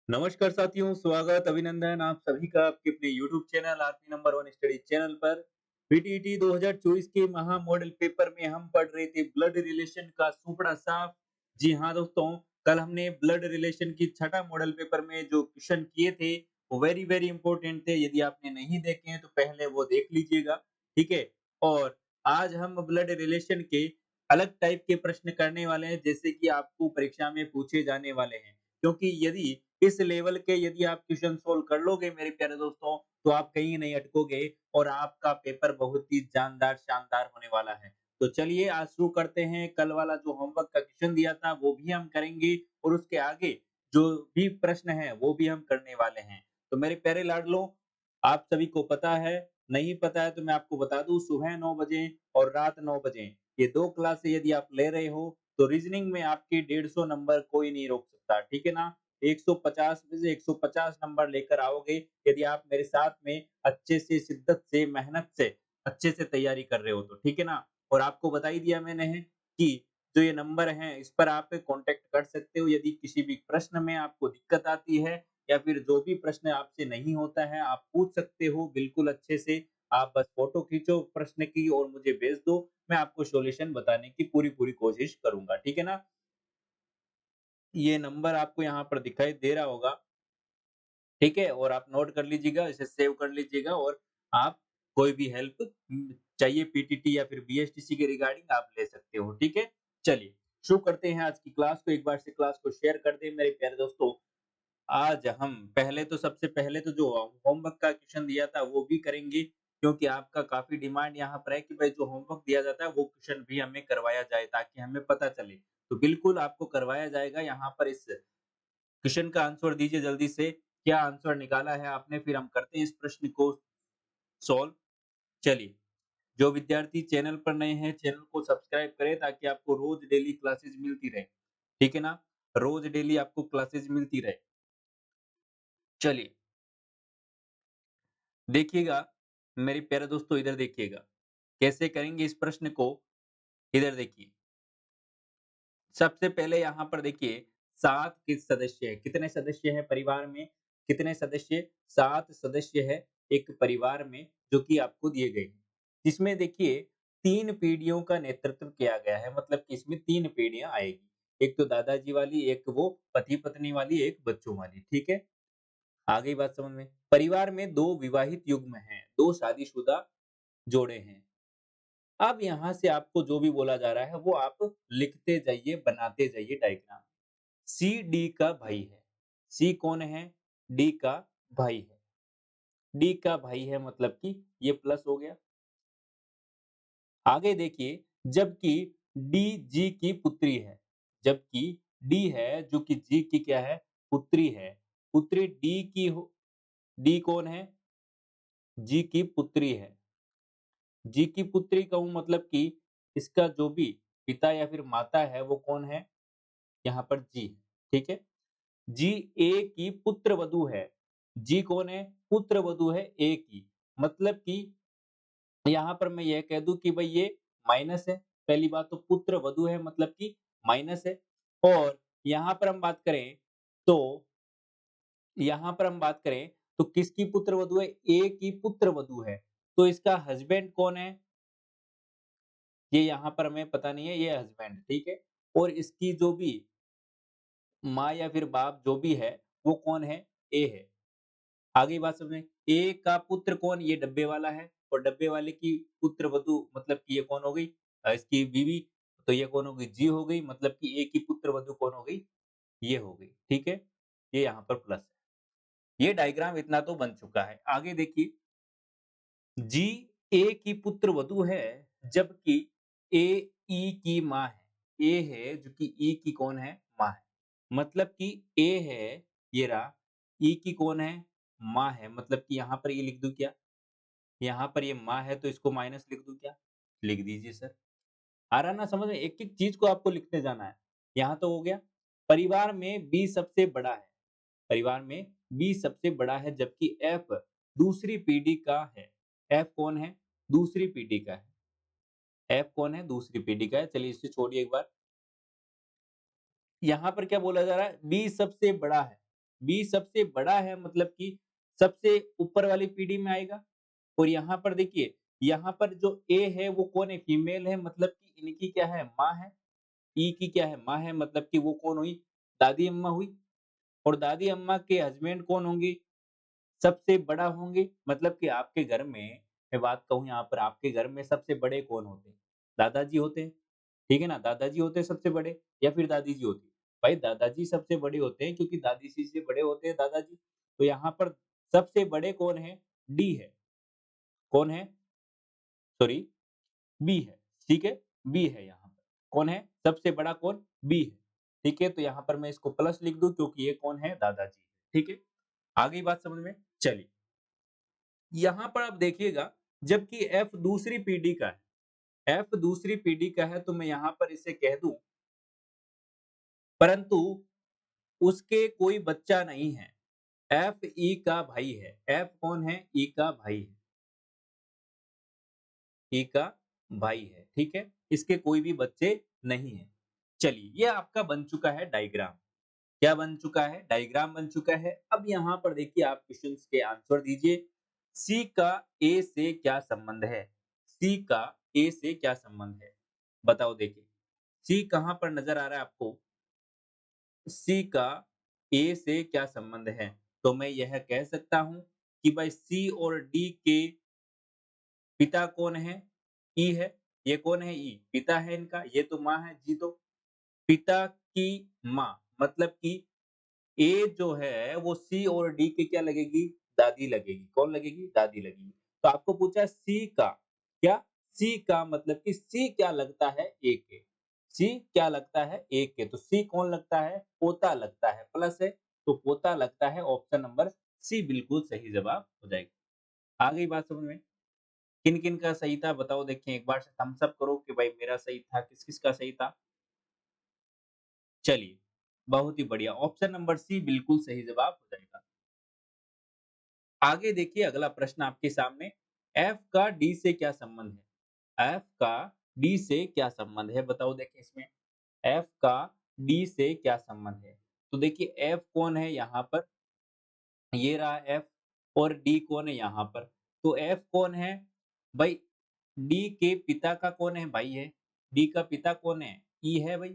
नमस्कार साथियों, स्वागत अभिनंदन आप सभी का आपके अपने YouTube channel RP number 1 study channel पर। पीटीईटी 2024 के महा मॉडल पेपर में हम पढ़ रहे थे ब्लड रिलेशन का सुपड़ा साफ। जी हाँ दोस्तों, कल हमने ब्लड रिलेशन की छठा मॉडल पेपर में जो क्वेश्चन किए थे वो वेरी वेरी इंपॉर्टेंट थे। यदि आपने नहीं देखे हैं तो पहले वो देख लीजिएगा, ठीक है। और आज हम ब्लड रिलेशन के अलग टाइप के प्रश्न करने वाले हैं, जैसे कि आपको परीक्षा में पूछे जाने वाले हैं। क्योंकि यदि इस लेवल के यदि आप क्वेश्चन सोल्व कर लोगे मेरे प्यारे दोस्तों, तो आप कहीं नहीं अटकोगे और आपका पेपर बहुत ही जानदार, शानदार होने वाला है। तो चलिए आज शुरू करते हैं। कल वाला जो होमवर्क का क्वेश्चन दिया था वो भी हम करेंगे और उसके आगे जो भी प्रश्न है वो भी हम करने वाले हैं। तो मेरे प्यारे लाडलों, आप सभी को पता है, नहीं पता है तो मैं आपको बता दूं, सुबह 9 बजे और रात 9 बजे ये 2 क्लासें यदि आप ले रहे हो तो रीजनिंग में आपके 150 नंबर कोई नहीं रोक सकता, ठीक है ना? 150 में से 150 नंबर लेकर आओगे, यदि आप मेरे साथ में अच्छे से, शिद्दत से, मेहनत से, अच्छे से तैयारी कर रहे हो तो, ठीक है ना? और आपको बता ही दिया मैंने है कि जो ये नंबर हैं, इस पर आप कॉन्टैक्ट कर सकते हो यदि किसी भी प्रश्न में आपको दिक्कत आती है या फिर जो भी प्रश्न आपसे नहीं होता है, आप पूछ सकते हो बिल्कुल अच्छे से। आप बस फ़ोटो खींचो प्रश्न की और मुझे भेज दो, मैं आपको सॉल्यूशन बताने की पूरी-पूरी कोशिश करूँगा, ठीक है ना? ये नंबर आपको यहाँ पर दिखाई दे रहा होगा, ठीक है? और आप नोट कर लीजिएगा, इसे सेव कर लीजिएगा और आप कोई भी हेल्प चाहिए पीटीटी या फिर बीएसटीसी के रिगार्डिंग आप ले सकते हो, ठीक है? चलिए, शुरू करते हैं आज की क्लास को। एक बार से क्लास को शेयर कर दें मेरे प्यारे दोस्तों। आज हम पहले तो सबसे पहले तो जो होमवर्क का क्वेश्चन दिया था वो भी करेंगे, क्योंकि आपका काफ़ी डिमांड यहाँ पर है कि भाई जो होमवर्क दिया जाता है वो क्वेश्चन भी हमें करवाया जाए ताकि हमें पता चले। तो बिल्कुल आपको करवाया जाएगा। यहाँ पर इस क्वेश्चन का आंसर दीजिए जल्दी से। क्या आंसर निकाला है आपने? फिर हम करते हैं इस प्रश्न को सॉल्व। चलिए, जो विद्यार्थी चैनल पर नए हैं, चैनल को सब्सक्राइब करें ताकि आपको रोज़ डेली क्लासेस मिलती रहे। ठीक है ना? रोज़ डेली आपको क्लासेस मिलती रहे। चलिए, देखिएगा मेरे प्यारे दोस्तों, इधर देखिएगा। कैसे करेंगे इस प्रश्न को? इधर देखिए। सबसे पहले यहाँ पर देखिए 7 किस सदस्य हैं? कितने सदस्य हैं परिवार में? कितने सदस्य? 7 सदस्य है एक परिवार में, जो कि आपको दिए गए हैं। इसमें देखिए 3 पीढ़ियों का नेतृत्व किया गया है, मतलब कि इसमें 3 पीढ़ियाँ आएगी। एक तो दादाजी वाली, एक वो पति-पत्नी वाली, एक बच्चों वाली, ठीक है? आ गई बात समझ में? परिवार में 2 विवाहित युग्म हैं, 2 शादीशुदा जोड़े हैं। अब यहाँ से आपको जो भी बोला जा रहा है वो आप लिखते जाइए, बनाते जाइए डायग्राम। सी डी का भाई है। सी कौन है? डी का भाई है। डी का भाई है मतलब कि ये प्लस हो गया। आगे देखिए, जबकि डी जी की पुत्री है। जबकि डी है जो कि जी की क्या है? पुत्री है। पुत्री डी की हो, डी कौन है? जी की पुत्री है। जी की पुत्री कहूँ मतलब कि इसका जो भी पिता या फिर माता है वो कौन है? यहाँ पर जी, ठीक है? जी ए की पुत्रवधू है। जी कौन है? पुत्रवधू है ए की। मतलब कि यहाँ पर मैं यह कह दूँ कि भई ये माइनस है। पहली बात तो पुत्रवधू है मतलब कि माइनस है। और यहाँ पर हम बात करें तो यहाँ पर हम बात करें तो किसकी पुत्रवधू है? ए की पुत्रवधू है। तो इसका हस्बैंड कौन है? ये यहाँ पर हमें पता नहीं है, ये हस्बैंड, ठीक है? और इसकी जो भी माँ या फिर बाप जो भी है, वो कौन है? ए है। आ गई बात समझ में? ए का पुत्र कौन? ये डब्बे वाला है और डब्बे वाले की पुत्रवधू मतलब कि ये कौन हो गई? इसकी बीवी। तो ये कौन हो गई? जी हो गई, मतलब कि ए की पुत्रवधू कौन हो गई? ये हो गई, ठीक है? ये यहाँ पर प्लस है। ये डायग्राम इतना तो बन चुका है। आगे देखिए, जी ए की पुत्रवधू है, जबकि ए ई की माँ है। ए है जो कि ई की कौन है? माँ है। मतलब कि ए है, ये रहा, ई की कौन है? माँ है, मतलब कि यहाँ पर ये लिख दूँ क्या? यहाँ पर ये माँ है तो इसको माइनस लिख दूँ क्या? लिख दीजिए सर। आ रहा ना समझ में? एक-एक चीज़ को आपको लिखते जाना है। यहाँ तो हो गया। परिवार में बी सबसे बड़ा है। परिवार में बी सबसे बड़ा है, जबकि एफ दूसरी पीढ़ी का है। एफ कौन है? दूसरी पीढ़ी का है। एफ कौन है? दूसरी पीढ़ी का है। चलिए इसे छोड़िए एक बार। यहाँ पर क्या बोला जा रहा है? बी सबसे बड़ा है। बी सबसे बड़ा है मतलब कि सबसे ऊपर वाली पीढ़ी में आएगा। और यहाँ पर देखिए, यहाँ पर जो ए है वो कौन है? फीमेल है मतलब कि इनकी क्या है? माँ है। ई की क्या है? माँ है मतलब कि वो कौन हुई? दादी अम्मा हुई। और दादी अम्मा के हस्बैंड कौन होंगे? सबसे बड़ा होंगे मतलब कि आपके घर में मैं बात कहूँ यहाँ पर आपके घर में सबसे बड़े कौन होते हैं? दादाजी होते हैं, ठीक है ना? दादाजी होते हैं सबसे बड़े या फिर दादी जी होती है? भाई दादाजी सबसे बड़े होते हैं क्योंकि दादी जी से बड़े होते हैं दादाजी। तो यहाँ पर सबसे बड़े कौन है? डी है। कौन है? सॉरी बी है, ठीक है? बी है यहाँ पर। कौन है? सबसे बड़ा कौन? बी है, ठीक है? तो यहाँ पर मैं इसको प्लस लिख दूँ क्योंकि ये कौन है? दादाजी, ठीक है? आ गई बात समझ में? चलिए, यहाँ पर आप देखिएगा जबकि एफ दूसरी पीढ़ी का है, एफ दूसरी पीढ़ी का है तो मैं यहाँ पर इसे कह दूँ परंतु उसके कोई बच्चा नहीं है। एफ ई का भाई है। एफ कौन है? ई का भाई है। ई का भाई है, ठीक है? इसके कोई भी बच्चे नहीं हैं। चलिए, ये आपका बन चुका है डायग्राम। क्या बन चुका है? डायग्राम बन चुका है। अब यहाँ पर देखिए आप क्वेश्चंस के आंसर दीजिए। सी का ए से क्या संबंध है? सी का ए से क्या संबंध है? बताओ देखिए। सी कहाँ पर नज़र आ रहा है आपको? सी का ए से क्या संबंध है? तो मैं यह कह सकता हूँ कि भाई सी और डी के पिता कौन है? ई है। ये कौन है? ई। पिता है इनका, ये तो माँ है, जी तो। पिता की माँ मतलब कि ए जो है वो सी और डी के क्या लगेगी? दादी लगेगी। कौन लगेगी? दादी लगेगी। तो आपको पूछा सी का क्या? सी का मतलब कि सी क्या लगता है ए के? सी क्या लगता है ए के? तो सी कौन लगता है? पोता लगता है। प्लस है तो पोता लगता है। ऑप्शन नंबर सी बिल्कुल सही जवाब हो जाएगा। आ गई बात समझ में? किन-किन का सही था बताओ देखें एक बार से थम्स अप करो कि भाई मेरा सही था, किस-किस का सही था? चलिए, बहुत ही बढ़िया। ऑप्शन नंबर सी बिल्कुल सही जवाब हो जाएगा। आगे देखिए अगला प्रश्न आपके सामने, एफ का डी से क्या संबंध है? एफ का डी से क्या संबंध है? बताओ देखें इसमें, एफ का डी से क्या संबंध है? तो देखिए एफ कौन है यहाँ पर? ये रहा एफ और डी कौन है यहाँ पर? तो एफ कौन है? भाई डी के पिता का कौन है? भाई है। डी का पिता कौन है? ई है भाई,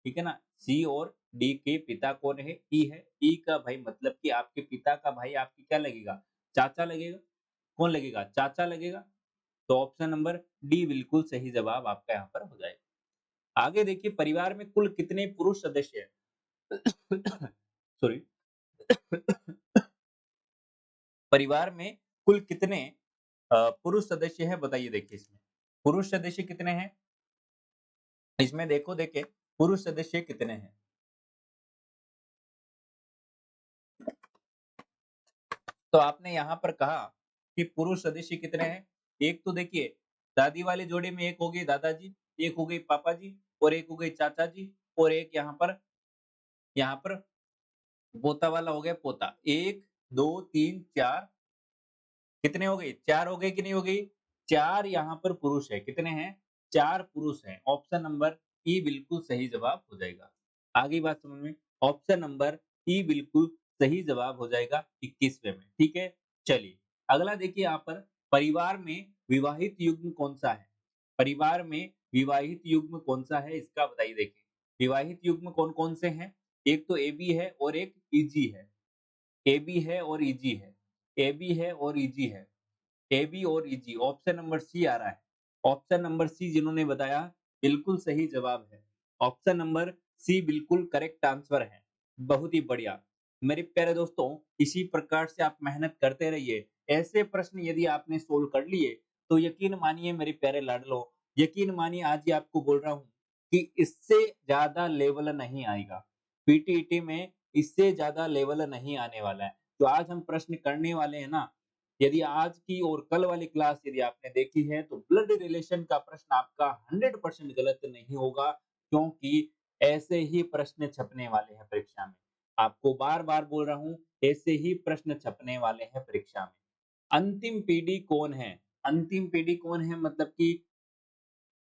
ठीक है ना? सी और डी के पिता कौन है? ई है। ई का भाई मतलब कि आपके पिता का भाई आपकी क्या लगेगा? चाचा लगेगा। कौन लगेगा? चाचा लगेगा। तो ऑप्शन नंबर डी बिल्कुल सही जवाब आपका यहाँ पर हो जाएगा। आगे देखिए परिवार में कुल कितने पुरुष सदस्य हैं? सॉरी। परिवार में कुल कितने पुरुष सदस्य हैं बताइए देखिए इसमें। पुरुष सदस्य कितने हैं? इसमें देखो देखिए पुरुष सदस्य कितने हैं? तो आपने यहाँ पर कहा कि पुरुष सदस्य कितने हैं? एक तो देखिए दादी वाले जोड़े में एक हो गए दादाजी, एक हो गए पापा जी और एक हो गए चाचा जी और एक यहाँ पर पोता वाला हो गया पोता। 1, 2, 3, 4 कितने हो गए? 4 हो गए कि नहीं हो गई? 4 यहाँ पर पुरुष है। कितने हैं? 4 पुरुष हैं। ऑप्शन नंबर ई बिल्कुल सही जवाब हो जाएगा। आ गई बात समझ में? ऑप्शन नंबर ई बिल्कुल सही जवाब हो जाएगा 21वें में। ठीक है? चलिए, अगला देखिए यहाँ पर परिवार में विवाहित युग्म कौन-सा है? परिवार में विवाहित युग्म कौन-सा है इसका बताइए देखिए। विवाहित युग्म कौन-कौन से हैं? एक तो एबी है और एक ईजी है। एबी है और ईजी है। एबी है और ईजी है। एबी और ईजी ऑप्शन नंबर सी आ रहा है। ऑप्शन नंबर सी जिन्होंने बताया बिल्कुल सही जवाब है। ऑप्शन नंबर सी बिल्कुल करेक्ट आंसर है। बहुत ही बढ़िया। मेरे प्यारे दोस्तों, इसी प्रकार से आप मेहनत करते रहिए। ऐसे प्रश्न यदि आपने सोल्व कर लिए, तो यकीन मानिए मेरे प्यारे लाडलो, यकीन मानिए आज ही आपको बोल रहा हूँ कि इससे ज़्यादा लेवल नहीं आएगा। पीटीईटी में इससे ज़्यादा लेवल नहीं आने वाला है। जो आज हम प्रश्न करने वाले हैं ना, यदि आज की और कल वाली क्लास यदि आपने देखी है तो ब्लड रिलेशन का प्रश्न आपका 100% गलत नहीं होगा क्योंकि ऐसे ही प्रश्न छपने वाले हैं परीक्षा में। आपको बार-बार बोल रहा हूँ, ऐसे ही प्रश्न छपने वाले हैं परीक्षा में। अंतिम पीढ़ी कौन है? अंतिम पीढ़ी कौन है मतलब कि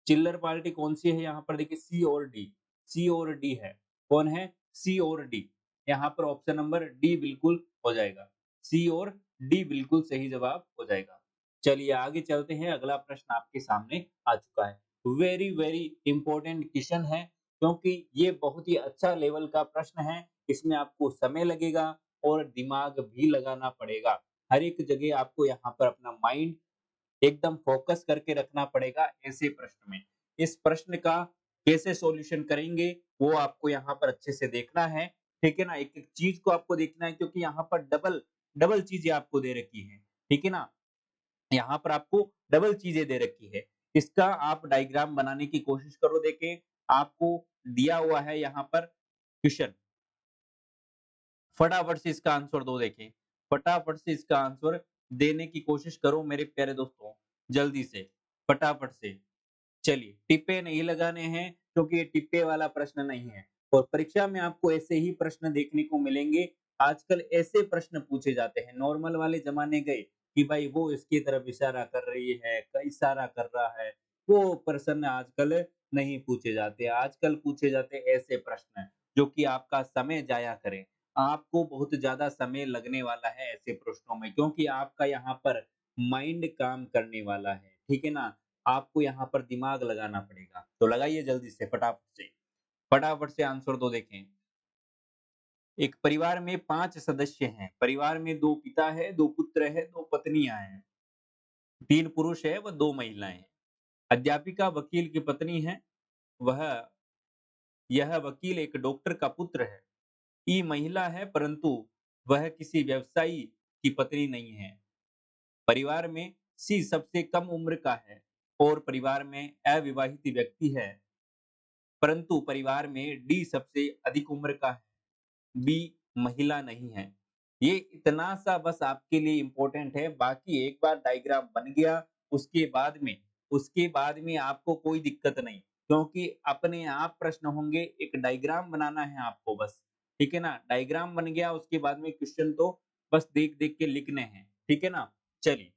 चिल्लर पार्टी कौन सी है यहाँ पर देखिए सी और डी। सी और डी है। कौन है? सी और डी। यहाँ पर ऑप्शन नंबर डी बिल्कुल हो जाएगा। सी और डी बिल्कुल सही जवाब हो जाएगा। चलिए आगे चलते हैं, अगला प्रश्न आपके सामने आ चुका है। वेरी वेरी इंपॉर्टेंट क्वेश्चन है, क्योंकि ये बहुत ही अच्छा लेवल का प्रश्न है। इसमें आपको समय लगेगा और दिमाग भी लगाना पड़ेगा। हर एक जगह आपको यहाँ पर अपना माइंड एकदम फोकस करके रखना पड़ेगा ऐसे प्रश्न में। इस प्रश्न का कैसे सॉल्यूशन करेंगे वो आपको यहाँ पर अच्छे से देखना है, ठीक है ना? एक-एक चीज़ को आपको देखना है, क्योंकि यहाँ पर डबल डबल चीज़ें आपको दे रखी हैं, ठीक है ना? यहाँ पर आपको डबल चीज़ें दे रखी है। इसका आप डायग्राम बनाने की कोशिश करो। देखें, आपको दिया हुआ है यहाँ पर क्वेश्चन, फटाफट से इसका आंसर दो। देखें, फटाफट से इसका आंसर देने की कोशिश करो मेरे प्यारे दोस्तों, जल्दी से, फटाफट से। चलिए, टिप्पे नहीं लगाने हैं, क्योंकि ये टिप्पे वाला प्रश्न नहीं है और परीक्षा में आपको ऐसे ही प्रश्न देखने को मिलेंगे। आजकल ऐसे प्रश्न पूछे जाते हैं, नॉर्मल वाले ज़माने गए कि भाई वो इसकी तरफ इशारा कर रही है, इशारा कर रहा है, वो प्रश्न आजकल नहीं पूछे जाते। आजकल पूछे जाते हैं ऐसे प्रश्न जो कि आपका समय जाया करें। आपको बहुत ज़्यादा समय लगने वाला है ऐसे प्रश्नों में, क्योंकि आपका यहाँ पर माइंड काम करने वाला है, ठीक है ना? आपको यहाँ पर दिमाग लगाना पड़ेगा। तो लगाइए जल्दी से, फटाफट से। फटाफट से आंसर दो। देखें, एक परिवार में 5 सदस्य हैं। परिवार में 2 पिता है, 2 पुत्र है, 2 पत्नियाँ हैं। 3 पुरुष है व 2 महिलाएँ हैं। अध्यापिका वकील की पत्नी है। वह यह वकील एक डॉक्टर का पुत्र है। ई महिला है, परंतु वह किसी व्यवसायी की पत्नी नहीं है। परिवार में सी सबसे कम उम्र का है और परिवार में अविवाहित व्यक्ति है, परंतु परिवार में डी सबसे अधिक उम्र का है, बी महिला नहीं है। ये इतना सा बस आपके लिए इम्पोर्टेंट है, बाकी एक बार डायग्राम बन गया, उसके बाद में आपको कोई दिक्कत नहीं, क्योंकि अपने आप प्रश्न होंगे, एक डायग्राम बनाना है आपको बस, ठीक है ना? डायग्राम बन गया, उसके बाद में क्वेश्चन तो बस देख-देख के लिखने हैं, ठीक है ना? चलिए,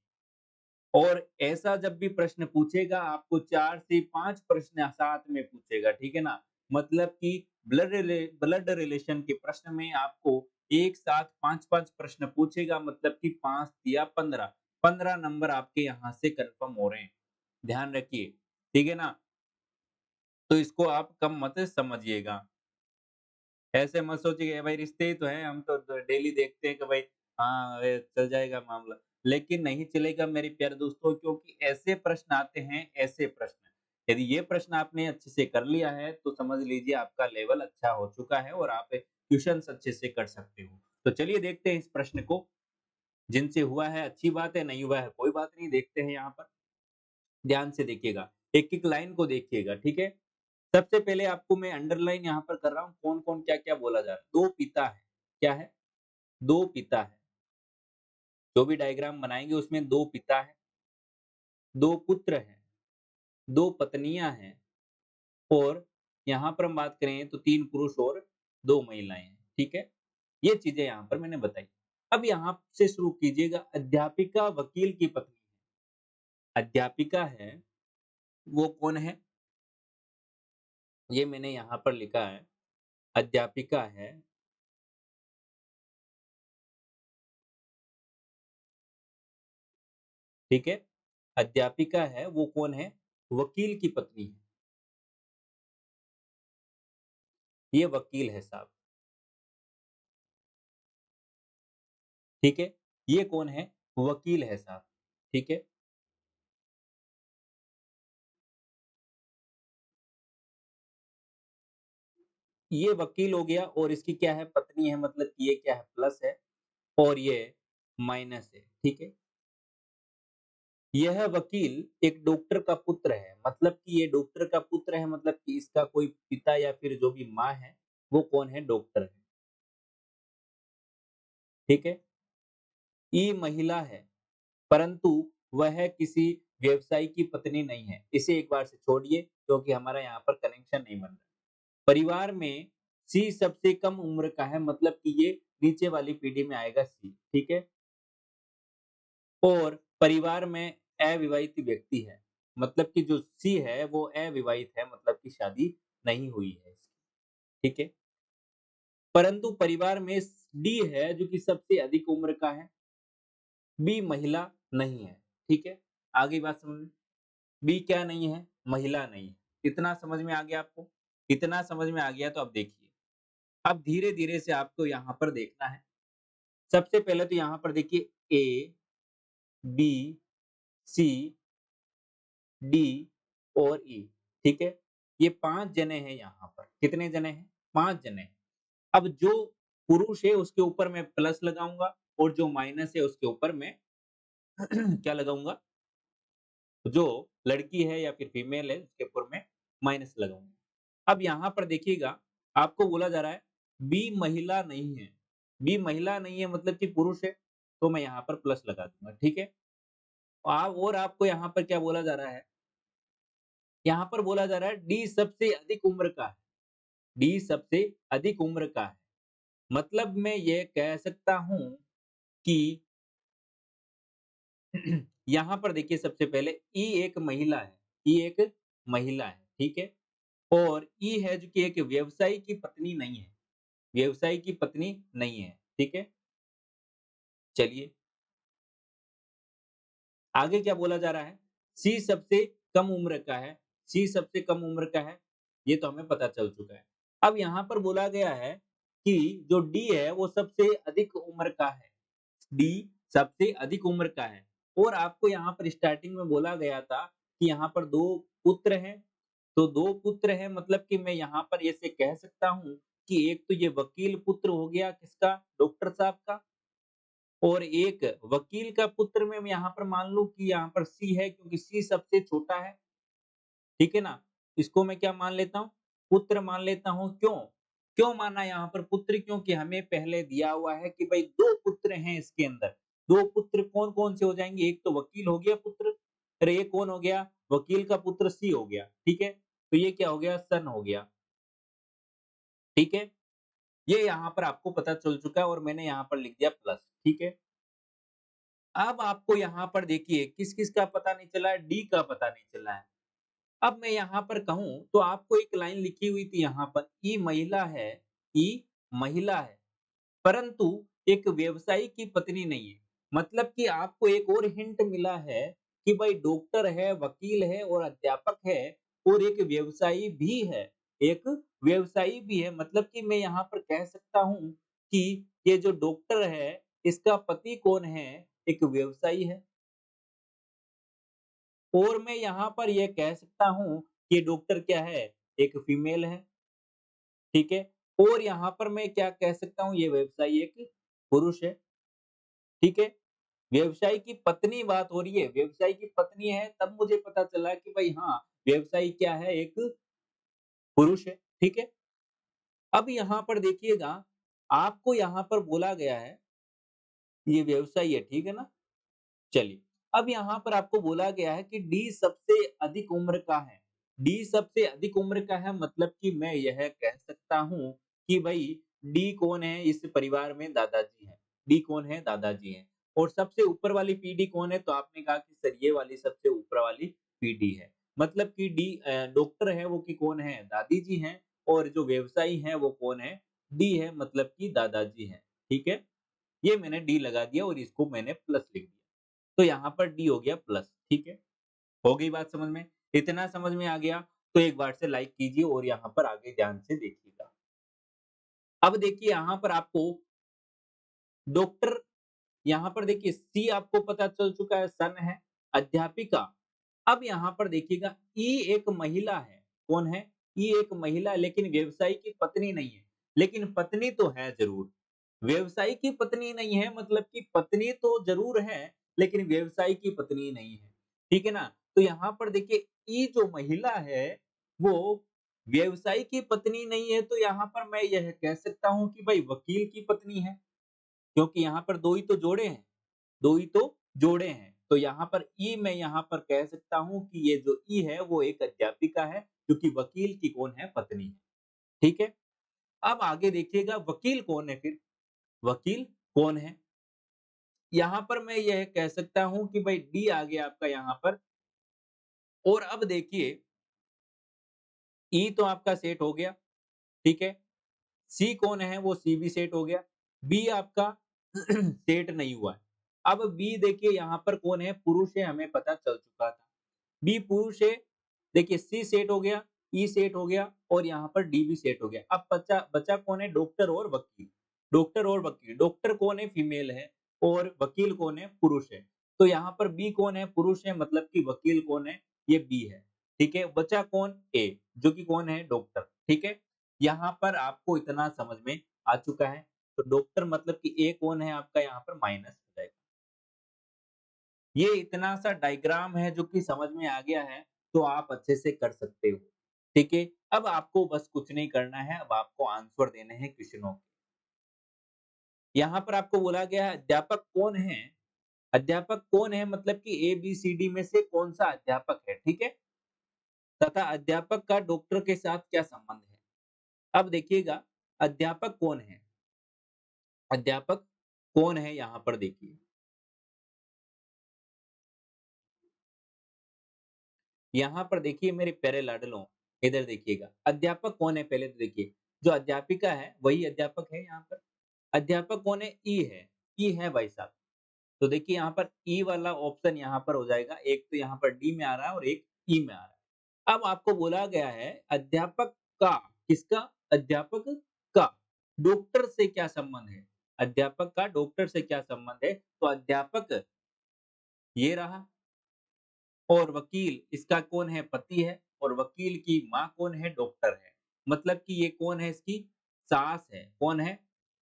और ऐसा जब भी प्रश्न पूछेगा, आपको 4 से 5 प्रश्न साथ में पूछेगा, ठीक है ना? मतलब कि ब्लड रिलेशन के प्रश्न में आपको एक साथ 5-5 प्रश्न पूछेगा, मतलब कि 5 या 15, 15 नंबर आपके यहाँ से कन्फर्म हो रहे हैं। ध्यान रखिए, ठीक है ना? तो इसको आप कम मत समझिएगा। ऐसे मत सोचिए कि भाई रिश्ते ही तो हैं, हम तो डेली देखते हैं कि भाई हाँ, चल जाएगा मामला। लेकिन नहीं चलेगा मेरे प्यारे दोस्तों, क्योंकि ऐसे प्रश्न आते हैं, ऐसे प्रश्न। यदि ये प्रश्न आपने अच्छे से कर लिया है, तो समझ लीजिए आपका लेवल अच्छा हो चुका है और आप ट्यूशन्स अच्छे से कर सकते हो। तो चलिए देखते हैं इस प्रश्न को। जिनसे हुआ है अच्छी बात है, नहीं हुआ है कोई बात नहीं, देखते हैं यहाँ पर। ध्यान से देखिएगा, एक-एक लाइन को देखिएगा, ठीक है? सबसे पहले आपको मैं अंडरलाइन यहाँ पर कर रहा हूँ, कौन-कौन, क्या-क्या बोला जा रहा है। 2 पिता हैं, क्या है? 2 पिता हैं। जो भी डायग्राम बनाएँगे उसमें 2 पिता हैं, 2 पुत्र हैं, 2 पत्नियाँ हैं और यहाँ पर हम बात करें तो 3 पुरुष और 2 महिलाएँ हैं, ठीक है? ये चीज़ें यहाँ पर मैंने बताई। अब यहाँ से शुरू कीजिएगा, अध्यापिका वकील की पत्नी है। अध्यापिका है, वो कौन है? ये मैंने यहाँ पर लिखा है, अध्यापिका है, ठीक है? अध्यापिका है, वो कौन है? वकील की पत्नी है। ये वकील है साहब, ठीक है? ये कौन है? वकील है साहब, ठीक है? ये वकील हो गया और इसकी क्या है? पत्नी है, मतलब कि ये क्या है? प्लस है और ये माइनस है, ठीक है? यह वकील एक डॉक्टर का पुत्र है, मतलब कि ये डॉक्टर का पुत्र है, मतलब कि इसका कोई पिता या फिर जो भी माँ है, वो कौन है? डॉक्टर है, ठीक है? ये महिला है, परंतु वह किसी व्यवसायी की पत्नी नहीं है। इसे एक बार से छोड़िए, क्योंकि हमारा यहाँ पर कनेक्शन नहीं बन रहा। परिवार में सी सबसे कम उम्र का है, मतलब कि ये नीचे वाली पीढ़ी में आएगा सी, ठीक है? और परिवार में अविवाहित व्यक्ति है, मतलब कि जो सी है वो अविवाहित है, मतलब कि शादी नहीं हुई है इसकी, ठीक है? परंतु परिवार में डी है जो कि सबसे अधिक उम्र का है, बी महिला नहीं है। ठीक है? आगे बात समझ में? बी क्या नहीं है? महिला नहीं है। इतना समझ में आ गया आपको? इतना समझ में आ गया तो अब देखिए, अब धीरे-धीरे से आपको यहाँ पर देखना है। सबसे पहले तो यहाँ पर देखिए ए, बी, सी, डी और ई, ठीक है? ये 5 जने हैं यहाँ पर। कितने जने हैं? 5 जने हैं। अब जो पुरुष है उसके ऊपर मैं प्लस लगाऊँगा और जो माइनस है उसके ऊपर मैं क्या लगाऊँगा? जो लड़की है या फिर फीमेल है उसके ऊपर मैं माइनस लगाऊँगा। अब यहाँ पर देखिएगा, आपको बोला जा रहा है बी महिला नहीं है। बी महिला नहीं है मतलब कि पुरुष है, तो मैं यहाँ पर प्लस लगा दूँगा, ठीक है? और आपको यहाँ पर क्या बोला जा रहा है? यहाँ पर बोला जा रहा है डी सबसे अधिक उम्र का है। डी सबसे अधिक उम्र का है। मतलब मैं ये कह सकता हूँ कि यहाँ पर देखिए सबसे पहले ई एक महिला है। ई एक महिला है, ठीक है? और ई है जो कि एक व्यवसायी की पत्नी नहीं है। व्यवसायी की पत्नी नहीं है, ठीक है? चलिए, आगे क्या बोला जा रहा है? सी सबसे कम उम्र का है। सी सबसे कम उम्र का है, ये तो हमें पता चल चुका है। अब यहाँ पर बोला गया है कि जो डी है वो सबसे अधिक उम्र का है। डी सबसे अधिक उम्र का है और आपको यहाँ पर स्टार्टिंग में बोला गया था कि यहाँ पर 2 पुत्र हैं, तो 2 पुत्र हैं मतलब कि मैं यहाँ पर ऐसे कह सकता हूँ कि एक तो ये वकील पुत्र हो गया किसका? डॉक्टर साहब का और एक वकील का पुत्र मैं यहाँ पर मान लूँ कि यहाँ पर सी है क्योंकि सी सबसे छोटा है, ठीक है ना? इसको मैं क्या मान लेता हूँ? पुत्र मान लेता हूँ, क्यों? क्यों माना यहाँ पर पुत्र? क्योंकि हमें पहले दिया हुआ है कि भाई 2 पुत्र हैं इसके अंदर। 2 पुत्र कौन-कौन से हो जाएँगे? एक तो वकील हो गया पुत्र, और एक कौन हो गया? वकील का पुत्र सी हो गया, ठीक है? तो ये क्या हो गया? सन हो गया, ठीक है? ये यहाँ पर आपको पता चल चुका है और मैंने यहाँ पर लिख दिया प्लस, ठीक है? अब आपको यहाँ पर देखिए किस-किस का पता नहीं चला है? डी का पता नहीं चला है। अब मैं यहाँ पर कहूँ तो आपको एक लाइन लिखी हुई थी यहाँ पर, ई महिला है, ई महिला है, परंतु एक व्यवसायी की पत्नी नहीं है। मतलब कि आपको एक और हिंट मिला है कि भाई डॉक्टर है, वकील है और अध्यापक है और एक व्यवसायी भी है। एक व्यवसायी भी है मतलब कि मैं यहाँ पर कह सकता हूँ कि ये जो डॉक्टर है, इसका पति कौन है? एक व्यवसायी है। और मैं यहाँ पर ये कह सकता हूँ कि डॉक्टर क्या है? एक फीमेल है, ठीक है? और यहाँ पर मैं क्या कह सकता हूँ? ये व्यवसायी एक पुरुष है, ठीक है? व्यवसायी की पत्नी बात हो रही है, व्यवसायी की पत्नी है तब मुझे पता चला कि भाई हाँ, व्यवसायी क्या है? एक पुरुष है, ठीक है? अब यहाँ पर देखिएगा, आपको यहाँ पर बोला गया है, ये व्यवसायी है, ठीक है ना? चलिए, अब यहाँ पर आपको बोला गया है कि डी सबसे अधिक उम्र का है। डी सबसे अधिक उम्र का है मतलब कि मैं यह कह सकता हूँ कि भई डी कौन है इस परिवार में? दादाजी हैं। डी कौन है? दादाजी हैं। और सबसे ऊपर वाली पीढ़ी कौन है? तो आपने कहा कि सर ये वाली सबसे ऊपर वाली पीढ़ी है। मतलब कि डॉक्टर है वो कि कौन है? दादी जी हैं और जो व्यवसायी हैं वो कौन है? डी है मतलब कि दादाजी हैं। ठीक है? ये मैंने डी लगा दिया और इसको मैंने प्लस लिख दिया। तो यहाँ पर डी हो गया प्लस, ठीक है? हो गई बात समझ में? इतना समझ में आ गया तो एक बार से लाइक कीजिए और यहाँ पर आगे ध्यान से देखिएगा। अब देखिए यहाँ पर आपको डॉक्टर, यहाँ पर देखिए सी आपको पता चल चुका है सन है, अध्यापिका। अब यहाँ पर देखिएगा ई एक महिला है, कौन है? ई एक महिला है लेकिन व्यवसायी की पत्नी नहीं है, लेकिन पत्नी तो है ज़रूर। व्यवसायी की पत्नी नहीं है मतलब कि पत्नी तो ज़रूर है, लेकिन व्यवसायी की पत्नी नहीं है। ठीक है ना? तो यहाँ पर देखिए ई जो महिला है, वो व्यवसायी की पत्नी नहीं है तो यहाँ पर मैं यह कह सकता हूँ कि भाई वकील की पत्नी है। क्योंकि यहाँ पर 2 ही तो जोड़े हैं, 2 ही तो जोड़े हैं। तो यहाँ पर ई मैं यहाँ पर कह सकता हूँ कि ये जो ई है वो एक अध्यापिका है, जो कि वकील की कौन है? पत्नी है। ठीक है? अब आगे देखिएगा वकील कौन है फिर? वकील कौन है? यहाँ पर मैं यह कह सकता हूँ कि भाई डी आ गया आपका यहाँ पर और अब देखिए ई तो आपका सेट हो गया, ठीक है? सी कौन है वो सी भी सेट हो गया, बी आपका सेट नहीं हुआ है। अब बी देखिए यहाँ पर कौन है, पुरुष है, हमें पता चल चुका था। बी पुरुष है, देखिए सी सेट हो गया, ई सेट हो गया और यहाँ पर डी भी सेट हो गया। अब बचा बचा कौन है, डॉक्टर और वकील। डॉक्टर और वकील, डॉक्टर कौन है, फीमेल है और वकील कौन है, पुरुष है। तो यहाँ पर बी कौन है, पुरुष है, मतलब कि वकील कौन है, ये बी है। ठीक है, बचा कौन, ए, जो कि कौन है, डॉक्टर। ठीक है, यहाँ पर आपको इतना समझ में आ चुका है। तो डॉक्टर मतलब कि ए कौन है आपका, यहाँ पर माइनस हो जाएगा। ये इतना सा डायग्राम है जो कि समझ में आ गया है, तो आप अच्छे से कर सकते हो। ठीक है? अब आपको बस कुछ नहीं करना है, अब आपको आंसर देने हैं क्वेश्चनों के। यहाँ पर आपको बोला गया है अध्यापक कौन है? अध्यापक कौन है मतलब कि ए, बी, सी, डी में से कौन-सा अध्यापक है, ठीक है? तथा अध्यापक का डॉक्टर के साथ क्या संबंध है? अब देखिएगा अध्यापक कौन है? अध्यापक कौन है यहाँ पर देखिए। यहाँ पर देखिए मेरे प्यारे लाडलों, इधर देखिएगा। अध्यापक कौन है पहले तो देखिए। जो अध्यापिका है वही अध्यापक है यहाँ पर। अध्यापक कौन है? ई है। ई है भाई साहब। तो देखिए यहाँ पर ई वाला ऑप्शन यहाँ पर हो जाएगा। एक तो यहाँ पर डी में आ रहा है और एक ई में आ रहा है। अब आपको बोला गया है अध्यापक का, किसका? अध्यापक का डॉक्टर से क्या संबंध है? अध्यापक का डॉक्टर से क्या संबंध है? तो अध्यापक ये रहा और वकील इसका कौन है? पति है और वकील की माँ कौन है? डॉक्टर है। मतलब कि ये कौन है? इसकी सास है। कौन है?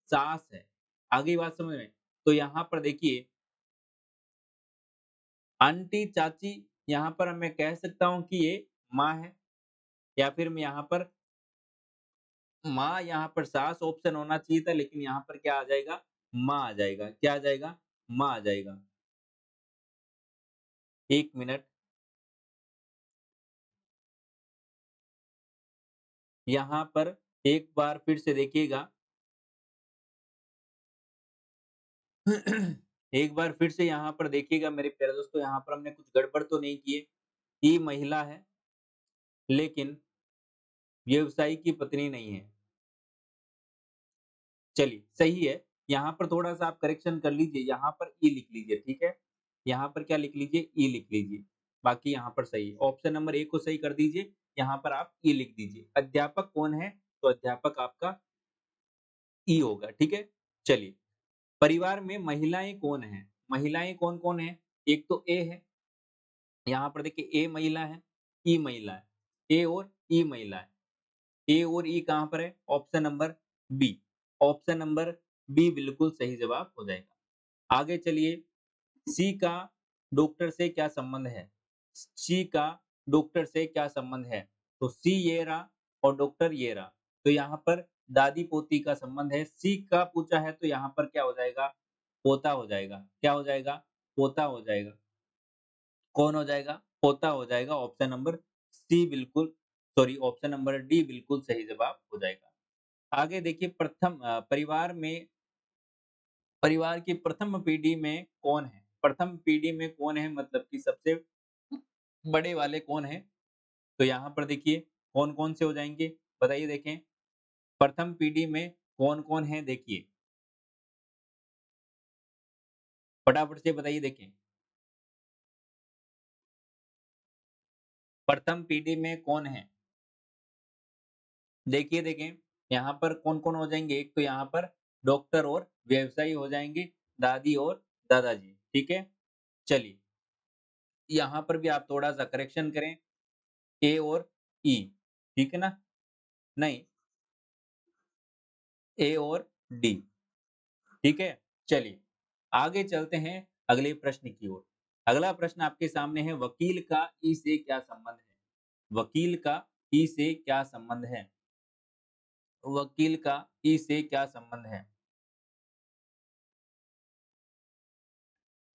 सास है। आ गई बात समझ में? तो यहाँ पर देखिए आंटी, चाची, यहाँ पर मैं कह सकता हूँ कि ये माँ है या फिर मैं यहाँ पर माँ, यहाँ पर सास ऑप्शन होना चाहिए था लेकिन यहाँ पर क्या आ जाएगा? माँ आ जाएगा। क्या आ जाएगा? माँ आ जाएगा। 1 मिनट, यहाँ पर एक बार फिर से देखिएगा। एक बार फिर से यहाँ पर देखिएगा मेरे प्यारे दोस्तों, यहाँ पर हमने कुछ गड़बड़ तो नहीं की है। ये महिला है, लेकिन व्यवसायी की पत्नी नहीं है। चलिए, सही है। यहाँ पर थोड़ा-सा आप करेक्शन कर लीजिए, यहाँ पर ई लिख लीजिए, ठीक है? यहाँ पर क्या लिख लीजिए? ई लिख लीजिए। बाकी यहाँ पर सही है। ऑप्शन नंबर ए को सही कर दीजिए, यहाँ पर आप ई लिख दीजिए। अध्यापक कौन है? तो अध्यापक आपका ई होगा, ठीक है? चलिए, परिवार में महिलाएँ कौन हैं? महिलाएँ कौन-कौन हैं? एक तो ए है, यहाँ पर देखिए ए महिला है, ई महिला है। ए और ई महिला है। ए और ई कहाँ पर है? Option number B. Option number B बिल्कुल सही जवाब हो जाएगा। आगे चलिए, सी का डॉक्टर से क्या संबंध है? सी का डॉक्टर से क्या संबंध है? तो सी ये रहा और डॉक्टर ये रहा। तो यहाँ पर दादी-पोती का संबंध है। सी का पूछा है तो यहाँ पर क्या हो जाएगा? पोता हो जाएगा। क्या हो जाएगा? पोता हो जाएगा। कौन हो जाएगा? पोता हो जाएगा। ऑप्शन नंबर सी बिल्कुल सॉरी ऑप्शन नंबर डी बिल्कुल सही जवाब हो जाएगा। आगे देखिए परिवार की प्रथम पीढ़ी में कौन है? प्रथम पीढ़ी में कौन है मतलब कि सबसे बड़े वाले कौन हैं? तो यहाँ पर देखिए कौन-कौन से हो जाएँगे? बताइए देखें। प्रथम पीढ़ी में कौन-कौन है देखिए? फटाफट से बताइए देखें। प्रथम पीढ़ी में कौन है? देखिए देखें, यहाँ पर कौन-कौन हो जाएँगे? एक तो यहाँ पर डॉक्टर और व्यवसायी हो जाएँगे, दादी और दादाजी, ठीक है? चलिए, यहाँ पर भी आप थोड़ा-सा करेक्शन करें, ए और ई, ठीक है ना? नहीं, ए और डी, ठीक है? चलिए, आगे चलते हैं अगले प्रश्न की ओर। अगला प्रश्न आपके सामने है, वकील का ई से क्या संबंध है? वकील का ई से क्या संबंध है? वकील का ई से क्या संबंध है?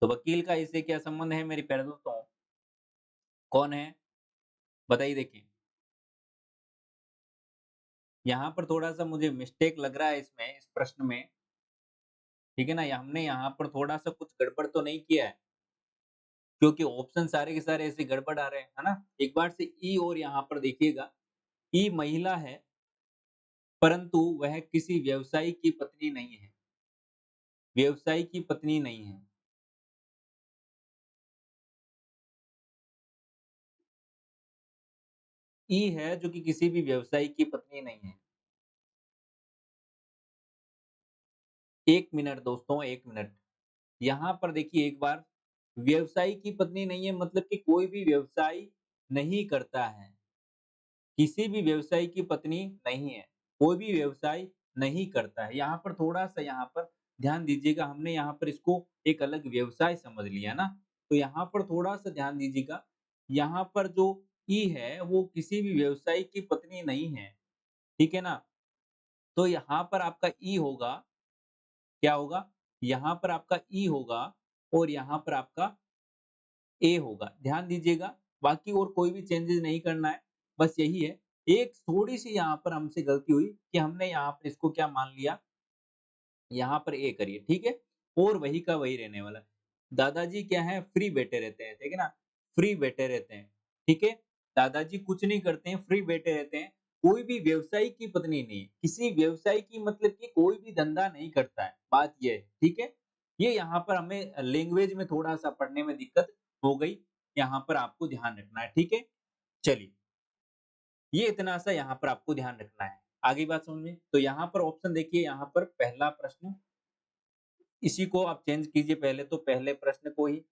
तो वकील का इससे क्या संबंध है मेरे प्यारे दोस्तों? कौन है? बताइए देखिए। यहाँ पर थोड़ा-सा मुझे मिस्टेक लग रहा है इसमें, इस प्रश्न में, ठीक है ना? हमने यहाँ पर थोड़ा-सा कुछ गड़बड़ तो नहीं किया है, क्योंकि ऑप्शन सारे के सारे ऐसे गड़बड़ आ रहे हैं, है ना? एक बार से ई और यहाँ पर देखिएगा, ई महिला है परंतु वह किसी व्यवसायी की पत्नी नहीं है। व्यवसायी की पत्नी नहीं है। ई है जो कि किसी भी व्यवसायी की पत्नी नहीं है। 1 मिनट दोस्तों, 1 मिनट। यहाँ पर देखिए एक बार, व्यवसायी की पत्नी नहीं है मतलब कि कोई भी व्यवसाय नहीं करता है। किसी भी व्यवसायी की पत्नी नहीं है। कोई भी व्यवसाय नहीं करता है। यहाँ पर थोड़ा-सा यहाँ पर ध्यान दीजिएगा, हमने यहाँ पर इसको एक अलग व्यवसाय समझ लिया ना, तो यहाँ पर थोड़ा-सा ध्यान दीजिएगा। यहाँ पर जो ई है, वो किसी भी व्यवसायी की पत्नी नहीं है, ठीक है ना? तो यहाँ पर आपका ई होगा, क्या होगा? यहाँ पर आपका ई होगा और यहाँ पर आपका ए होगा। ध्यान दीजिएगा, बाकी और कोई भी चेंजेज़ नहीं करना है, बस यही है। एक थोड़ी-सी यहाँ पर हमसे गलती हुई कि हमने यहाँ पर इसको क्या मान लिया, यहाँ पर ए करिए, ठीक है? और वही का वही रहने वाला है। दादाजी क्या है, फ्री बैठे रहते हैं, ठीक है ना? फ्री बैठे रहते हैं, ठीक है? दादाजी कुछ नहीं करते हैं, फ्री बैठे रहते हैं। कोई भी व्यवसायी की पत्नी नहीं है। किसी व्यवसायी की मतलब कि कोई भी धंधा नहीं करता है, बात ये है, ठीक है? ये यहाँ पर हमें लैंग्वेज में थोड़ा-सा पढ़ने में दिक्कत हो गई, यहाँ पर आपको ध्यान रखना है, ठीक है? चलिए, ये इतना सा यहाँ पर आपको ध्यान रखना है। आगे बात समझ में? तो यहाँ पर ऑप्शन देखिए, यहाँ पर पहला प्रश्न, इसी को आप चेंज कीजिए पहले तो, पहले प्रश्न को ही।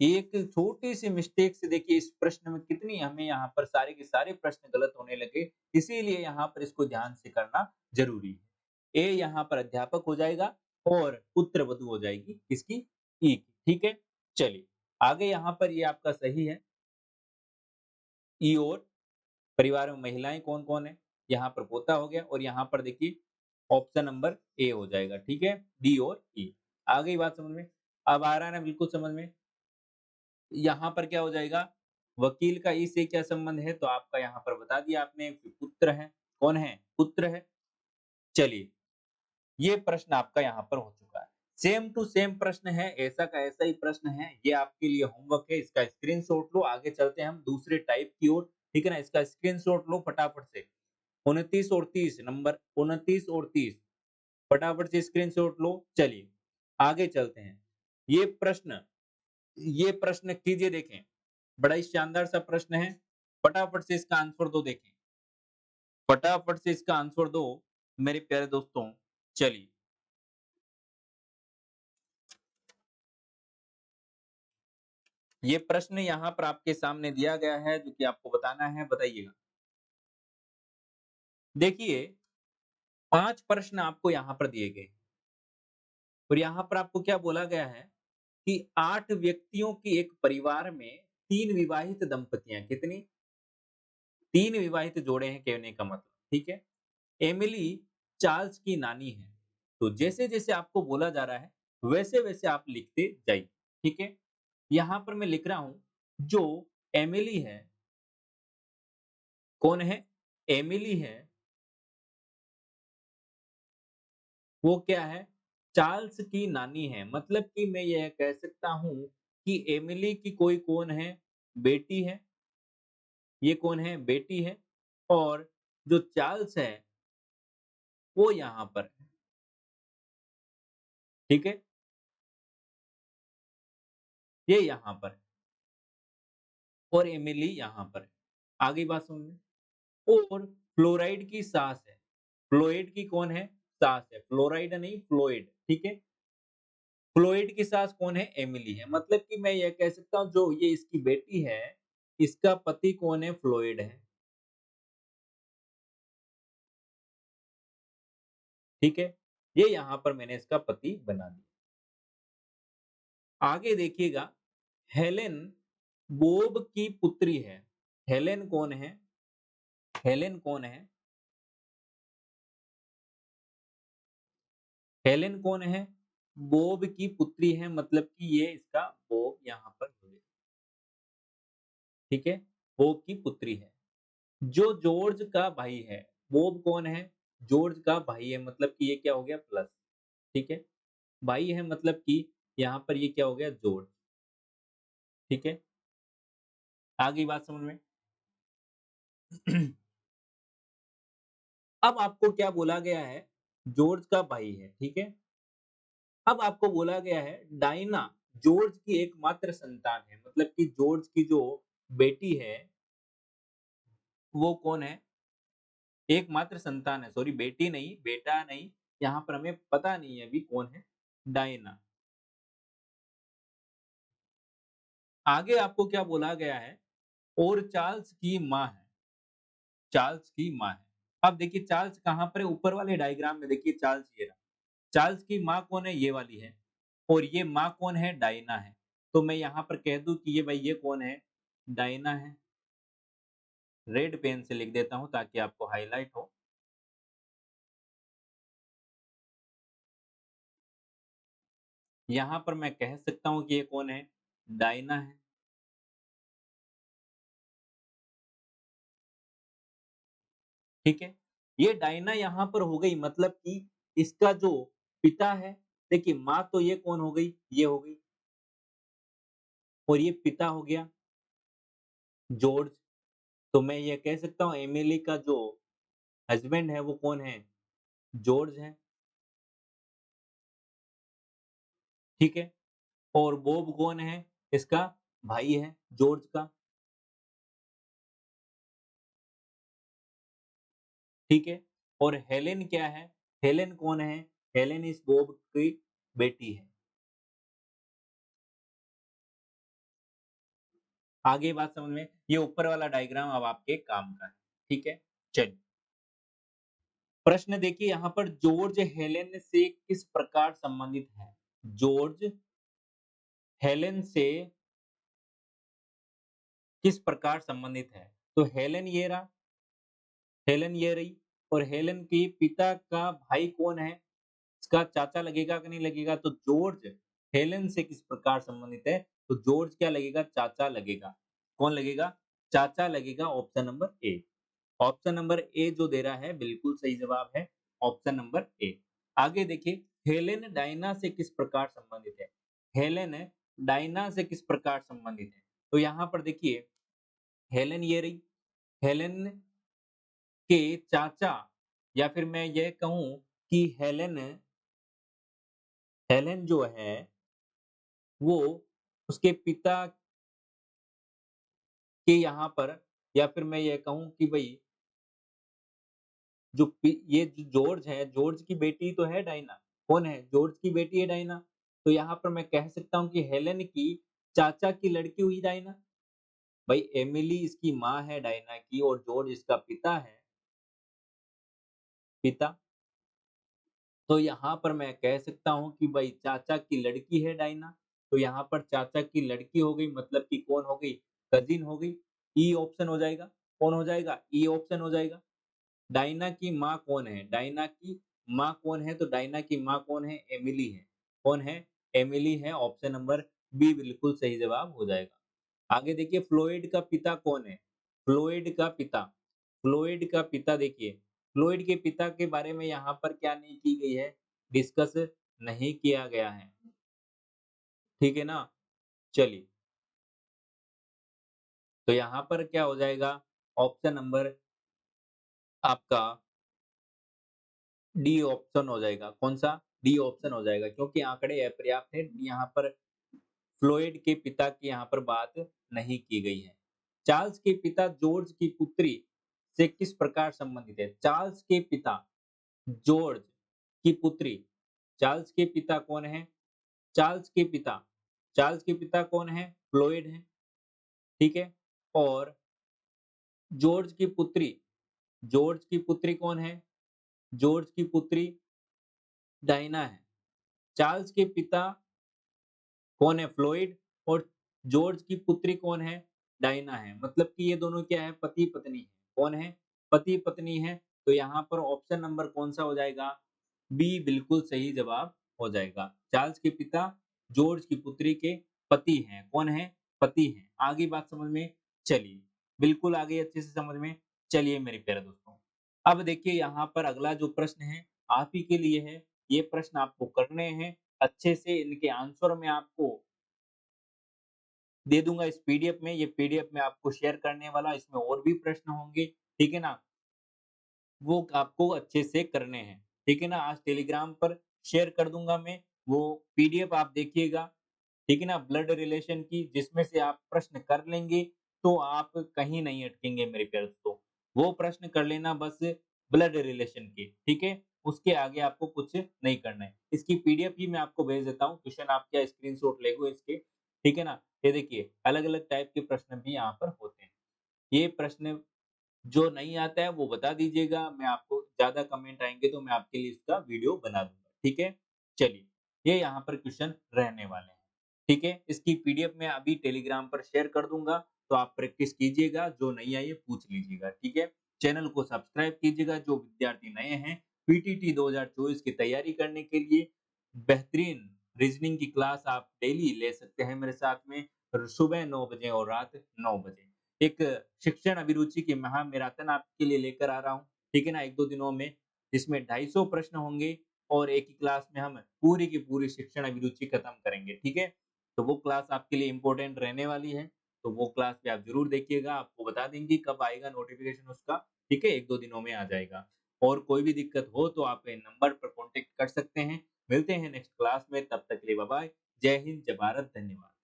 एक छोटी-सी मिस्टेक से देखिए इस प्रश्न में कितनी हमें यहाँ पर सारे के सारे प्रश्न गलत होने लगे, इसीलिए यहाँ पर इसको ध्यान से करना ज़रूरी है। ए यहाँ पर अध्यापक हो जाएगा और पुत्रवधू हो जाएगी किसकी? ई की, ठीक है? चलिए, आगे यहाँ पर ये आपका सही है। ई और परिवार में महिलाएँ कौन-कौन है? यहाँ पर पोता हो गया और यहाँ पर देखिए ऑप्शन नंबर ए हो जाएगा, ठीक है? डी और ई। आ गई बात समझ में? अब आ रहा है ना बिल्कुल समझ में? यहाँ पर क्या हो जाएगा? वकील का ई से क्या संबंध है? तो आपका यहाँ पर बता दिया आपने कि पुत्र है। कौन है? पुत्र है। चलिए, ये प्रश्न आपका यहाँ पर हो चुका है। सेम टू सेम प्रश्न है, ऐसा का ऐसा ही प्रश्न है। ये आपके लिए होमवर्क है, इसका स्क्रीनशॉट लो। आगे चलते हैं हम दूसरे टाइप की ओर, ठीक है ना? इसका स्क्रीनशॉट लो फटाफट से। 29 और 30 नंबर 29 और 30 फटाफट से स्क्रीनशॉट लो। चलिए, आगे चलते हैं। ये प्रश्न ये प्रश्न कीजिए देखें। बड़ा ही शानदार सा प्रश्न है। फटाफट से इसका आंसर दो देखें। फटाफट से इसका आंसर दो मेरे प्यारे दोस्तों। चलिए, ये प्रश्न यहाँ पर आपके सामने दिया गया है जो कि आपको बताना है, बताइएगा। देखिए, 5 प्रश्न आपको यहाँ पर दिए गए और यहाँ पर आपको क्या बोला गया है कि 8 व्यक्तियों की एक परिवार में 3 विवाहित दंपतियाँ कितनी? 3 विवाहित जोड़े हैं कहने का मतलब, ठीक है? एमिली चार्ल्स की नानी है। तो जैसे-जैसे आपको बोला जा रहा है, वैसे-वैसे आप लिखते जाइए, ठीक है? यहाँ पर मैं लिख रहा हूँ, जो एमिली है, कौन है? एमिली है, वो क्या है? चार्ल्स की नानी है। मतलब कि मैं यह कह सकता हूँ कि एमिली की कोई कौन है? बेटी है। ये कौन है? बेटी है और जो चार्ल्स है, वो यहाँ पर है, ठीक है? ये यहाँ पर है और एमिली यहाँ पर है। आ गई बात समझ में? और फ्लोराइड की सास है। फ्लोइड की कौन है? सास है। फ्लोराइड नहीं, फ्लोइड, ठीक है? फ्लोइड की सास कौन है? एमिली है। मतलब कि मैं यह कह सकता हूँ जो ये इसकी बेटी है, इसका पति कौन है? फ्लोइड है, ठीक है? ये यहाँ पर मैंने इसका पति बना दिया। आगे देखिएगा, हेलेन बोब की पुत्री है। हेलेन कौन है? हेलेन कौन है? हेलेन कौन है? बोब की पुत्री है, मतलब कि ये इसका बोब यहाँ पर हो गया, ठीक है? बोब की पुत्री है। जो जॉर्ज का भाई है, बोब कौन है? जॉर्ज का भाई है, मतलब कि ये क्या हो गया? प्लस, ठीक है? भाई है मतलब कि यहाँ पर ये क्या हो गया? जॉर्ज, ठीक है? आ गई बात समझ में? अब आपको क्या बोला गया है, जॉर्ज का भाई है, ठीक है। अब आपको बोला गया है डायना जॉर्ज की एकमात्र संतान है, मतलब कि जॉर्ज की जो बेटी है वो कौन है, एकमात्र संतान है, सॉरी बेटी नहीं, बेटा नहीं, यहाँ पर हमें पता नहीं है अभी कौन है, डायना। आगे आपको क्या बोला गया है, और चार्ल्स की माँ है, चार्ल्स की माँ है। अब देखिए चार्ल्स कहाँ पर है, ऊपर वाले डायग्राम में देखिए चार्ल्स ये रहा। चार्ल्स की माँ कौन है, ये वाली है, और ये माँ कौन है, डायना है। तो मैं यहाँ पर कह दूं कि ये भाई ये कौन है, डायना है। रेड पेन से लिख देता हूँ ताकि आपको हाईलाइट हो। यहाँ पर मैं कह सकता हूँ कि ये कौन है, डायना है। ठीक है, ये डायना यहाँ पर हो गई, मतलब कि इसका जो पिता है, देखिए माँ तो ये कौन हो गई, ये हो गई, और ये पिता हो गया जॉर्ज। तो मैं ये कह सकता हूँ एमिली का जो हस्बैंड है वो कौन है, जॉर्ज है। ठीक है, और बॉब कौन है, इसका भाई है जॉर्ज का। ठीक है, और हेलेन क्या है, हेलेन कौन है, हेलेन इस बॉब की बेटी है। आगे बात समझ में, ये ऊपर वाला डायग्राम अब आपके काम का है। ठीक है, चलिए प्रश्न देखिए यहाँ पर, जॉर्ज हेलेन से किस प्रकार संबंधित है, जॉर्ज हेलेन से किस प्रकार संबंधित है। तो हेलेन ये रहा, हेलेन ये रही, और हेलेन के पिता का भाई कौन है, इसका चाचा लगेगा कि नहीं लगेगा, तो जॉर्ज हेलेन से किस प्रकार संबंधित है, तो जॉर्ज क्या लगेगा, चाचा लगेगा। कौन लगेगा, चाचा लगेगा, option number A. Option number A जो दे रहा है बिल्कुल सही जवाब है, ऑप्शन नंबर ए। आगे देखिए, हेलेन डायना से किस प्रकार संबंधित है, हेलेन डायना से किस प्रकार संबंधित है। तो यहाँ पर देखिए हेलेन ये रही, हेलेन के चाचा, या फिर मैं ये कहूँ कि हेलेन, हेलेन जो है वो उसके पिता के यहाँ पर, या फिर मैं ये कहूँ कि भई ये जो जॉर्ज है, जॉर्ज की बेटी तो है डायना। कौन है? जॉर्ज की बेटी है डायना। तो यहाँ पर मैं कह सकता हूँ कि हेलेन की चाचा की लड़की हुई डायना। भाई एमिली इसकी माँ है डायना की, और जॉर्ज इसका पिता है, पिता। तो यहाँ पर मैं कह सकता हूँ कि भाई चाचा की लड़की है डायना। तो यहाँ पर चाचा की लड़की हो गई, मतलब कि कौन हो गई? कजिन हो गई। ई ऑप्शन हो जाएगा। कौन हो जाएगा? ई ऑप्शन हो जाएगा। डायना की माँ कौन है? डायना की माँ कौन है? तो डायना की माँ कौन है? एमिली है। कौन है? एमिली है। ऑप्शन नंबर बी बिल्कुल सही जवाब हो जाएगा। आगे देखिए, फ्लोइड का पिता कौन है? फ्लोइड का पिता, फ्लोइड का पिता देखिए, फ्लोइड के पिता के बारे में यहाँ पर क्या नहीं की गई है? डिस्कस नहीं किया गया है। ठीक है ना? चलिए, तो यहाँ पर क्या हो जाएगा? ऑप्शन नंबर आपका डी ऑप्शन हो जाएगा। कौन-सा? डी ऑप्शन हो जाएगा, क्योंकि आंकड़े अपर्याप्त हैं। यहाँ पर फ्लोयड के पिता की यहाँ पर बात नहीं की गई है। चार्ल्स के पिता जॉर्ज की पुत्री से किस प्रकार संबंधित है? चार्ल्स के पिता जॉर्ज की पुत्री, चार्ल्स के पिता कौन है? चार्ल्स के पिता, चार्ल्स के पिता कौन है? फ्लोयड है, ठीक है? और जॉर्ज की पुत्री, जॉर्ज की पुत्री कौन है? जॉर्ज की पुत्री डायना है। चार्ल्स के पिता कौन है? फ्लोइड, और जॉर्ज की पुत्री कौन है? डायना है। मतलब कि ये दोनों क्या है? पति-पत्नी है। कौन है? पति-पत्नी है। तो यहाँ पर ऑप्शन नंबर कौन-सा हो जाएगा? बी बिल्कुल सही जवाब हो जाएगा। चार्ल्स के पिता जॉर्ज की पुत्री के पति हैं। कौन है? पति हैं। आगे बात समझ में चलिए। बिल्कुल आगे अच्छे से समझ में चलिए मेरे प्यारे दोस्तों। अब देखिए यहाँ पर अगला जो प्रश्न है आप ही के लिए है। ये प्रश्न आपको करने हैं। अच्छे से इनके आंसर मैं आपको दे दूँगा इस पीडीएफ में। ये पीडीएफ मैं आपको शेयर करने वाला, इसमें और भी प्रश्न होंगे, ठीक है ना? वो आपको अच्छे से करने हैं, ठीक है ना? आज टेलीग्राम पर शेयर कर दूँगा मैं, वो पीडीएफ आप देखिएगा, ठीक है ना? ब्लड रिलेशन की जिसमें से आप प्रश्न कर लेंगे, तो आप कहीं नहीं अटकेंगे मेरे प्यारे दोस्तों। वो प्रश्न कर लेना बस ब्लड रिलेशन के, ठीक है? उसके आगे आपको कुछ नहीं करना है। इसकी पीडीएफ भी मैं आपको भेज देता हूँ, क्वेश्चन आप क्या स्क्रीनशॉट लेगो इसके, ठीक है ना? ये देखिए, अलग-अलग टाइप के प्रश्न भी यहाँ पर होते हैं। ये प्रश्न जो नहीं आता है वो बता दीजिएगा, मैं आपको ज़्यादा कमेंट आएँगे तो मैं आपके लिए इसका वीडियो बना दूँगा, ठीक है? चलिए, ये यहाँ पर क्वेश्चन रहने वाले हैं, ठीक है? इसकी पीडीएफ मैं अभी टेलीग्राम पर शेयर कर दूँगा, तो आप प्रैक्टिस कीजिएगा, जो नहीं आई है पूछ लीजिएगा, ठीक है? चैनल को सब्सक्राइब कीजिएगा, जो विद्यार्थी नए हैं, पीटीटी 2024 की तैयारी करने के लिए बेहतरीन रीज़निंग की क्लास आप डेली ले सकते हैं मेरे साथ में, सुबह 9 बजे और रात 9 बजे। एक शिक्षण अभिरुचि की महा मैराथन आपके लिए लेकर आ रहा हूँ, ठीक है ना? 1-2 दिनों में, जिसमें 250 प्रश्न होंगे और एक ही क्लास में हम पूरी की पूरी शिक्षण अभिरुचि खत्म करेंगे, ठीक है? तो वो क्लास आपके लिए इम्पोर्टेंट रहने वाली है, तो वो क्लास भी आप ज़रूर देखिएगा, आपको बता देंगे कब आएगा नोटिफ़िकेशन उसका, ठीक है? 1-2 दिनों में आ जाएगा। और कोई भी दिक्कत हो तो आप नंबर पर कॉन्टैक्ट कर सकते हैं। मिलते हैं नेक्स्ट क्लास में, तब तक के लिए बाय-बाय। जय हिंद, जय भारत, धन्यवाद।